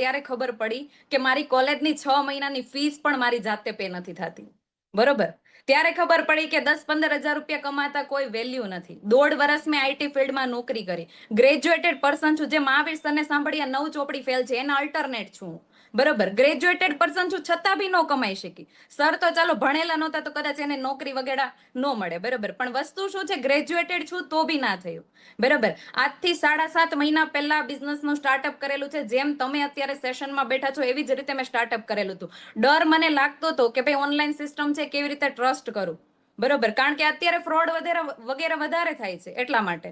ત્યારે ખબર પડી કે મારી કોલેજની 6 મહિનાની ફીસ પણ મારી જાતે પે નથી થતી. બરોબર. ત્યારે ખબર પડી કે 10-15 હજાર રૂપિયા કમાતા કોઈ વેલ્યુ નથી. 1.5 વર્ષ મેં આઈટી ફિલ્ડમાં નોકરી કરી. ગ્રેજ્યુએટેડ પર્સન છું. જે મહાવીર સરને સાંભળ્યા 9 ચોપડી ફેલ છે એના અલ્ટરનેટ છું. બરોબર. ગ્રેજ્યુએટેડ પર્સન છું છતાં બી ન કમાઈ શકી. સર તો ચાલો ભણેલા નહોતા તો કદાચ એને નોકરી વગેરે ન મળે. બરોબર. પણ વસ્તુ શું છે, ગ્રેજ્યુએટેડ છું તો બી ના થયું. બરોબર. આજથી 7.5 મહિના પહેલા બિઝનેસનું સ્ટાર્ટઅપ કરેલું છે. જેમ તમે અત્યારે સેશનમાં બેઠા છો એવી જ રીતે મેં સ્ટાર્ટઅપ કરેલું હતું. ડર મને લાગતો હતો કે ભાઈ ઓનલાઈન સિસ્ટમ છે, કેવી રીતે ટ્રસ્ટ કરું. બરોબર. કારણ કે અત્યારે ફ્રોડ વગેરે વધારે થાય છે. એટલા માટે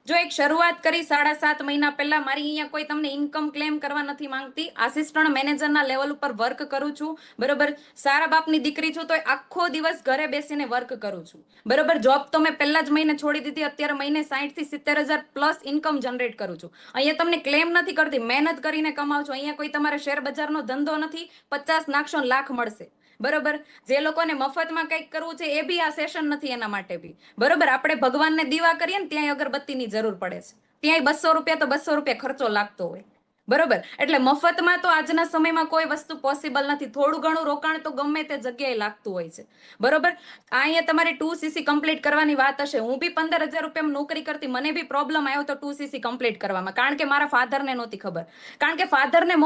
જો એક શરૂઆત કરી 7.5 મહિના પહેલા, મારી અહીંયા કોઈ તમને ઇન્કમ ક્લેમ કરવા નથી માંગતી. આસિસ્ટન્ટ મેનેજરના લેવલ ઉપર વર્ક કરું છું. બરોબર. સારા બાપની દીકરી છું તો આખો દિવસ ઘરે બેસીને વર્ક કરું છું. બરોબર. જોબ તો મેં પહેલા જ મહિને છોડી દીધી. અત્યારે મહિને 60,000 થી 70,000 પ્લસ ઇન્કમ જનરેટ કરું છું. અહીંયા તમને ક્લેમ નથી કરતી, મહેનત કરીને કમાવ છો. અહીંયા કોઈ તમારે શેર બજારનો ધંધો નથી. 50 નાખશો લાખ મળશે. બરોબર. જે લોકોને મફતમાં કંઈક કરવું છે એ બી આ સેશન નથી એના માટે બી. બરોબર. આપણે ભગવાનને દીવા કરીએ ને ત્યાંય અગરબત્તીની જરૂર પડે છે. ત્યાંય 200 રૂપિયા તો 200 રૂપિયા ખર્ચો લાગતો હોય. બરોબર. એટલે મફતમાં તો આજના સમયમાં કોઈ વસ્તુ પોસિબલ નથી. થોડું ઘણું રોકાણ તો ગમે તે જગ્યાએ લાગતું હોય છે. બરોબર. અહીંયા તમારી 2cc કમ્પ્લીટ કરવાની વાત હશે. હું બી 15,000 રૂપિયામાં નોકરી કરતી. મને બી પ્રોબ્લેમ આવ્યો તો 2cc કમ્પ્લીટ કરવામાં. કારણ કે મારા ફાધરને નહોતી ખબર. કારણ કે ફાધરને